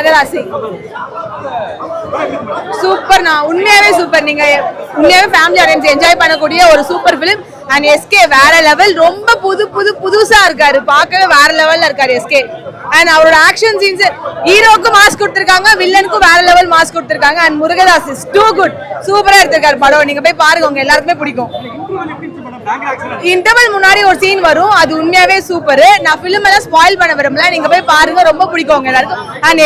மகராசி சூப்பர்ண்ணா, உண்மையாவே சூப்பர். நீங்க உண்மையாவே ஃபேமிலி ஆடியன்ஸ் என்ஜாய் பண்ணக்கூடிய ஒரு சூப்பர் ஃபிலிம். அண்ட் எஸ்கே வேற லெவல், ரொம்ப புதுசா இருக்காரு, பார்க்கவே வேற லெவல்ல இருக்காரு எஸ்கே. அண்ட் அவரோட ஆக்ஷன் சீன்ஸ், ஹீரோக்கு மாஸ்க் கொடுத்திருக்காங்க, வில்லனுக்கும் வேற லெவல் மாஸ்க் கொடுத்திருக்காங்க. And Murugadoss is too good, சூப்பரா எடுத்திருக்காரு படம். நீங்க போய் பாருங்க, உங்க எல்லாருக்குமே பிடிக்கும். இன்டர்வல் முன்னாடி ஒரு சீன் வரும், அது உண்மையாவே சூப்பர். நான் ஃபிலிம் எல்லாம் ஸ்பாயில் பண்ண விரும்பல, நீங்க போய் பாருங்க, ரொம்ப பிடிக்கும் உங்க எல்லாருக்கும். அண்ட்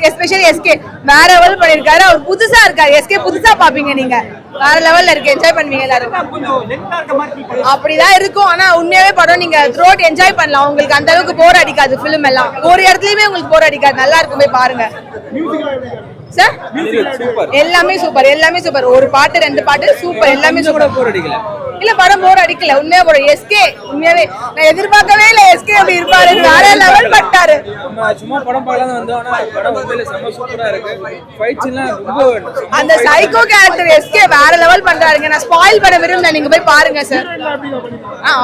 எஸ்பெஷலி எஸ்கே வேற லெவல் பண்ணிருக்காரு. அவர் புதுசா இருக்காரு, எஸ்கே புதுசா பாப்பீங்க, நீங்க வேற லெவல்ல இருக்கு, என்ஜாய் பண்ணுவீங்க எல்லாரும். அப்படிதான் இருக்கும், ஆனா உண்மையாவே படம் நீங்க த்ரோட் என்ஜாய் பண்ணலாம். உங்களுக்கு அந்த அளவுக்கு போர் அடிக்காது, ஃபிலிம் எல்லாம் ஒரு இடத்துலயுமே உங்களுக்கு போர் அடிக்காது, நல்லா இருக்கும், போய் பாருங்க. சார் எல்லாமே சூப்பர், எல்லாமே சூப்பர். ஒரு பாட்டு ரெண்டு பாட்டு சூப்பர், எல்லாமே சூப்பர். போர் அடிக்கல இல்ல, படம் போர் அடிக்கல, உண்மையா போற எஸ்கே. உண்மையாவே நான் எதிர்பார்க்கவே இல்ல எஸ்கே அப்படி இருப்பாரு, வேற லெவல் பண்ணிட்டாரு. சும்மா படம் பார்க்கலாம் வந்தோம், ஆனா படம் உண்மையிலே செம சூப்பரா இருக்கு. ஃபைட்ஸ் எல்லாம் ரொம்ப, அந்த சைக்கோ கேரக்டர் எஸ்கே வேற லெவல் பண்றாருங்க. நான் ஸ்பாயில் பண்ண விரும்பல, நீங்க போய் பாருங்க சார்.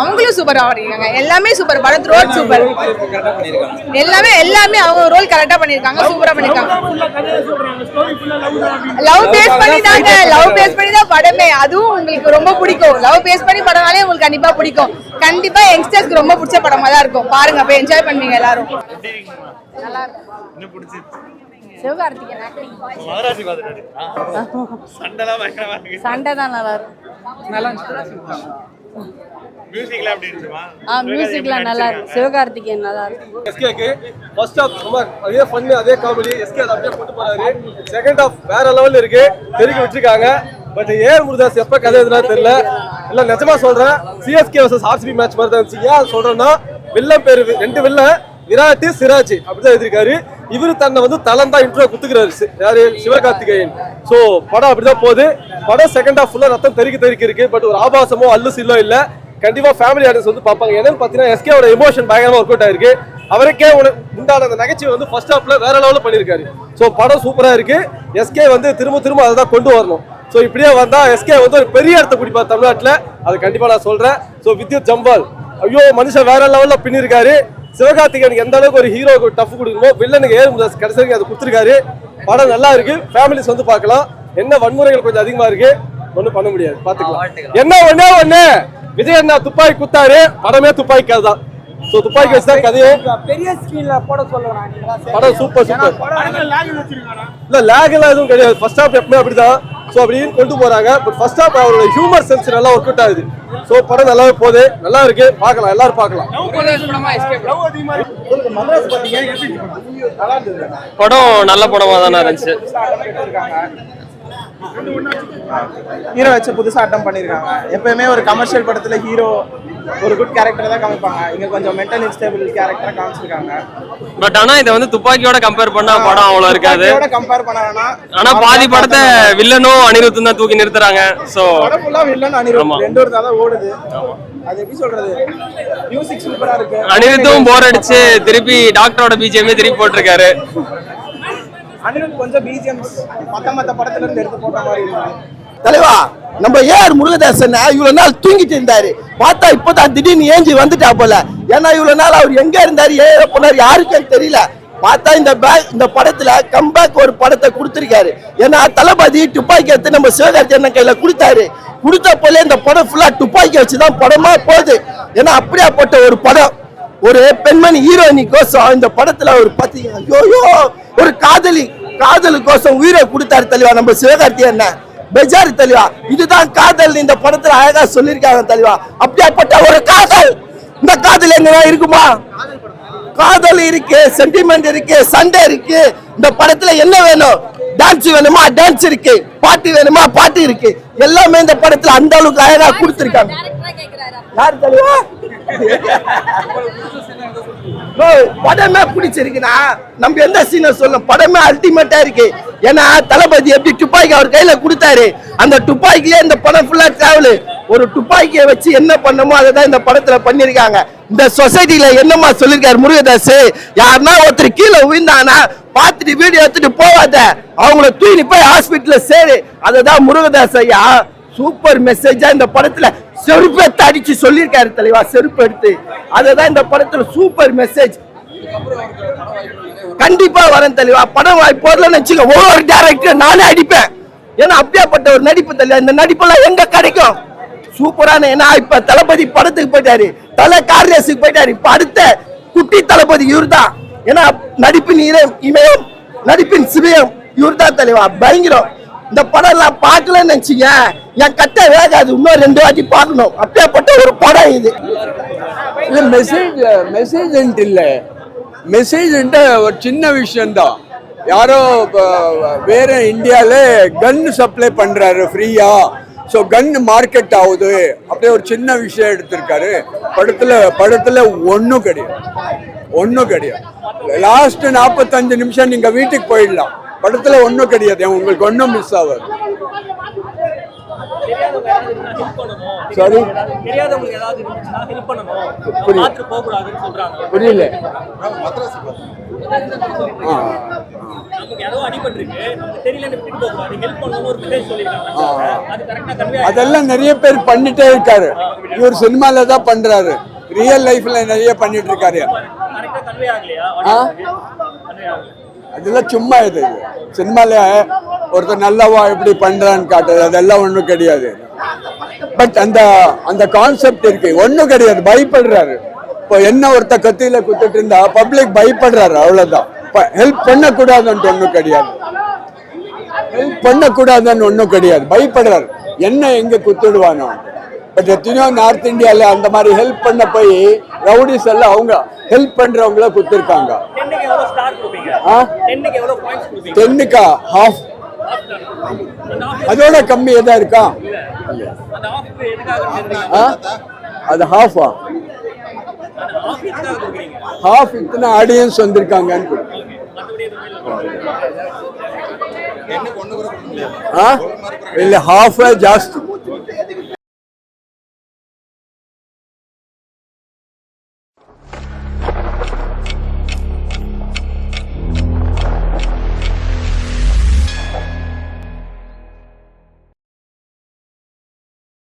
அவங்களும் சூப்பரா ஆடுறாங்க, எல்லாமே சூப்பர். படம் ரோட் சூப்பர், எல்லாமே அவங்க ரோல் கரெக்டா பண்ணிருக்காங்க, சூப்பரா பண்ணிருக்காங்க. லவ் பேஸ் பண்ணி தாங்க, லவ் பேஸ் பண்ணி தான் படமே. அதுவும் உங்களுக்கு ரொம்ப பிடிக்கும், லவ் பேஸ் பண்ணி படம்னாலே உங்களுக்கு கண்டிப்பா பிடிக்கும். கண்டிப்பா யங்ஸ்டர்ஸ்க்கு ரொம்ப பிடிச்ச படமா தான் இருக்கும், பாருங்க, போய் என்ஜாய் பண்ணுவீங்க எல்லாரும். நல்லா இருக்கு. சிவகார்த்திகேயன் ஆக்டிங் மகராசி பாத்துட்டாரு. சண்டலாம் பயங்கரமா இருக்கு, சண்டை தான் நல்லா இருக்கு. நல்லா இருந்துச்சு. மியூசிக்ல எப்படி இருந்துமா? மியூசிக்ல நல்லா இருக்கு. சிவகார்த்திகேயன் நல்லா இருக்கு. எஸ்கேக்கு ஃபர்ஸ்ட் ஹாஃப் சுமார் அதே ஃபன், அதே காமெடி. எஸ்கே அதை அப்படியே கொண்டு போறாரு. செகண்ட் ஹாஃப் வேற லெவல்ல இருக்கு, தெரிவிக்க வச்சிருக்காங்க. பட் ஏன் முருகதாஸ் எப்ப கதை எதுனா தெரியல. இல்ல நிஜமா சொல்றேன், சிஎஸ்கே வர்சஸ் ஆர்சிபி மேட்ச் மாதிரி தான் இருந்துச்சு. ஏன் சொல்றேன்னா, வில்லன் பேரு ரெண்டு வில்லன், விராட் சிராஜ் அப்படிதான் எழுதிருக்காரு. இவரு தன்னை வந்து தலம் தான் இன்ட்ரோ குத்துக்கிறாரு, யாரு, சிவகார்த்திகேயன். சோ படம் அப்படிதான் போகுது. படம் செகண்ட் ஹாஃப் ஃபுல்லா ரத்தம் தெறிக்க இருக்கு. பட் ஒரு ஆபாசமோ அல்லு சில்லோ இல்ல. கண்டிப்பா ஃபேமிலி ஆடியன்ஸ் வந்து பார்ப்பாங்க. என்னன்னு பாத்தீங்கன்னா, எஸ்கேவோட எமோஷன் பயங்கரமா ஒர்க் அவுட் ஆயிருக்கு. அவருக்கே உண்டான அந்த நகைச்சுவை வந்து ஃபர்ஸ்ட் ஹாஃப்ல வேற லெவல்ல பண்ணிருக்காரு. சோ படம் சூப்பரா இருக்கு. எஸ்கே வந்து திரும்ப அதை தான் கொண்டு வரணும். ஸோ இப்படியே வந்தா எஸ்கே வந்து ஒரு பெரிய இடத்த பிடிப்பார் தமிழ்நாட்டில், அது கண்டிப்பா நான் சொல்றேன். ஸோ வித்யுத் ஜம்வால், ஐயோ மனுஷன் வேற லெவல்ல பின்னிருக்காரு. சிவகார்த்திகேயனுக்கு எந்த அளவுக்கு ஒரு ஹீரோக்கு டஃப் கொடுக்கணுமோ, வில்லனுக்கு முருகதாஸ் கடைசி அதை கொடுத்துருக்காரு. படம் நல்லா இருக்கு, ஃபேமிலிஸ் வந்து பார்க்கலாம். என்ன வன்முறைகள் கொஞ்சம் அதிகமா இருக்கு, ஒன்றும் பண்ண முடியாது, பார்த்துக்கலாம். என்ன ஒண்ணே விஜய் அண்ணா துப்பாக்கி குத்தாரு, படமே துப்பாக்கி தான். சோ துப்பாக்கி வச்சு தான் கதையே. பெரிய ஸ்கிரீன்ல போட சொல்றேன். படம் சூப்பர். இல்ல லேக் எல்லாம் எதுவும் கிடையாது. ஃபர்ஸ்ட் ஹாஃப் எப்பவுமே அப்படிதான். சோ அப்படின்னு கொண்டு போறாங்க. பட் ஃபர்ஸ்ட் ஹாஃப் அவரோட ஹியூமர் சென்ஸ் நல்லா ஒர்க் அவுட் ஆகுது. சோ படம் நல்லாவே போகுது, நல்லா இருக்கு, பார்க்கலாம், எல்லாரும் பார்க்கலாம். படம் நல்ல படமா தானே இருந்துச்சு. ஹீரோ வச்சு புதுசா அட்டம் பண்ணிருக்காங்க. எப்பயுமே ஒரு கமர்ஷியல் படத்துல ஹீரோ ஒரு குட் கேரக்டர் தான் காமிப்பாங்க. இங்க கொஞ்சம் மென்டல் இன்ஸ்டேபிள் கேரக்டரா காமிச்சிருக்காங்க. பட் ஆனா இத வந்து துப்பாக்கியோட கம்பேர் பண்ணா படம் அவ்வளவு இருக்காது. கம்பேர் பண்ணானா, ஆனா பாதி படத்தை வில்லனும் அனிருத்தும் தான் தூக்கி நிறுத்துறாங்க. சோ படம் ஃபுல்லா வில்லன் அனிருத் ரெண்டு பேரும் தான் ஓடுது. அது எப்படி சொல்றது, மியூசிக் சூப்பரா இருக்கு. அனிருத்தும் போர் அடிச்சு திருப்பி டாக்டரோட பிஜிஎம் திருப்பி போட்டிருக்காரு. அனிருத் கொஞ்சம் பிஜிஎம்ஸ் மத்த படத்துல இருந்து எடுத்து போட்ட மாதிரி இருக்கு. தலைவா, நம்ம ஏஆர் முருகதாசன் இவ்வளவு நாள் தூங்கிட்டு இருந்தாரு, பார்த்தா இப்பதான் திடீர்னு ஏஞ்சி வந்துட்டா போல. ஏன்னா இவ்வளவு நாள் அவர் எங்க இருந்தாரு, ஏன் போனாரு யாருக்கும் தெரியல. பார்த்தா இந்த படத்துல கம்பேக் ஒரு படத்தை கொடுத்திருக்காரு. ஏன்னா தளபதி துப்பாக்கி எடுத்து நம்ம சிவகார்த்திகேயன் கையில கொடுத்தாரு. கொடுத்த போல இந்த படம் ஃபுல்லா துப்பாக்கி வச்சுதான் படமா போகுது. ஏன்னா அப்படியாப்பட்ட ஒரு படம், ஒரு பெண்மணி ஹீரோயினி கோசம் இந்த படத்துல ஒரு பாத்தீங்க, ஒரு காதலுக்கோசம் உயிரை கொடுத்தாரு தலைவா நம்ம சிவகார்த்திகேயன். பெஜாரி தலைவா, இதுதான் காதல் இந்த படத்துல அழகா சொல்லியிருக்காங்க தலைவா. அப்படியாப்பட்ட ஒரு காதல், இந்த காதல் எங்கன்னா இருக்குமா? காதல் இருக்கு, சென்டிமெண்ட் இருக்கு, சண்டை இருக்கு. இந்த படத்துல என்ன வேணும்? டான்ஸ் வேணுமா? டான்ஸ் இருக்கு. பாட்டு வேணுமா? பாட்டு இருக்கு. எல்லாமே இந்த படத்துல அந்த அளவுக்கு அழகா கொடுத்திருக்காங்க. யாரு தலைவா? படமே பிடிச்சிருக்குன்னா நம்ம எந்த சீனை சொல்ல, படமே அல்டிமேட்டா இருக்கு. ஏன்னா தளபதி எப்படி துப்பாக்கி அவர் கையில கொடுத்தாரு, அந்த துப்பாக்கியே இந்த படம் ஃபுல்லா டிராவல். ஒரு துப்பாக்கியை வச்சு என்ன பண்ணமோ அதை தான் இந்த படத்துல பண்ணிருக்காங்க. இந்த சொசைட்டில என்னமா சொல்லிருக்காரு முருகதாஸ், யாருன்னா ஒருத்தர் கீழே விழுந்தானா பார்த்துட்டு வீடியோ எடுத்துட்டு போவாத, அவங்கள தூக்கி போய் ஹாஸ்பிட்டல்ல சேரு. அததான் முருகதாஸ் ஐயா சூப்பர் மெசேஜா இந்த படத்துல செருப்பு எடுத்து அடிச்சு சொல்லியிருக்காரு தலைவா. செருப்பு எடுத்து, அததான் இந்த படத்துல சூப்பர் மெசேஜ். கண்டிப்பா வரேன் தலைவா. படம் போடலன்னு வச்சுக்க ஒவ்வொரு டேரக்டர் நானே அடிப்பேன். ஏன்னா அப்படியாப்பட்ட ஒரு நடிப்பு தலைவா. இந்த நடிப்பெல்லாம் எங்க கிடைக்கும்? சூப்பரான. ஏன்னா இப்ப தளபதி படத்துக்கு போயிட்டாரு, தலை கார் ரேஸுக்கு போயிட்டாரு. இப்ப அடுத்த குட்டி தளபதி இவர் தான். ஏன்னா நடிப்பின் இமயம், நடிப்பின் சிவயம் இவர் தான் தலைவா. பயங்கரம். இந்த படம் எல்லாம் பார்க்கலன்னு நினைச்சீங்க என் கட்ட வேகாது. இன்னும் 2 வாட்டி பார்க்கணும். அப்படியாப்பட்ட ஒரு படம் இது. இல்ல மெசேஜ் இல்ல, மெசேஜ் ஒரு சின்ன விஷயம்தான். யாரோ வேற இந்தியால கன் சப்ளை பண்றாரு ஃப்ரீயா, ஸோ கன் மார்க்கெட் ஆகுது, அப்படியே ஒரு சின்ன விஷயம் எடுத்திருக்காரு. படத்துல ஒன்றும் கிடையாது. லாஸ்ட் 45 நிமிஷம் நீங்க வீட்டுக்கு போயிடலாம். படத்துல ஒன்றும் கிடையாது, உங்களுக்கு ஒன்றும் மிஸ் ஆகாது. சாரி, புரியல. அதெல்லாம் நிறைய பேர் பண்ணிட்டே இருக்காரு. இவர் சினிமால தான் பண்றாரு, ரியல் லைஃப்ல நிறைய பண்ணிட்டு இருக்காரு. அதெல்லாம் சும்மா இது சினிமால ஒருத்தர் நல்லவா எப்படி பண்றான்னு காட்டுறது, அதெல்லாம் ஒண்ணும் கிடையாது. பட் அந்த கான்செப்ட் இருக்கு, ஒண்ணும் கிடையாது. பயப்படுறாரு. இப்போ என்ன ஒருத்த கத்தியில குத்துட்டு இருந்தா பப்ளிக் பயப்படுறாரு, அவ்வளவுதான். ஹெல்ப் பண்ணக்கூடாதுன்னு ஒண்ணும் கிடையாது, பயப்படுறாரு. என்ன எங்க குத்துடுவானோ. பட் எத்தனையோ நார்த் இந்தியால அந்த மாதிரி ஹெல்ப் பண்ண போய் ரவுடிஸ் எல்லாம் அவங்க ஹெல்ப் பண்றவங்கள குத்துருக்காங்க. 10க்கா ஹாஃப், அதோட கம்மி எதா இருக்கா? அது ஹாஃபா? ஹாஃப் இத்தனை ஆடியன்ஸ் வந்திருக்காங்கன்னு. இல்ல ஹாஃப் ஜாஸ்தி.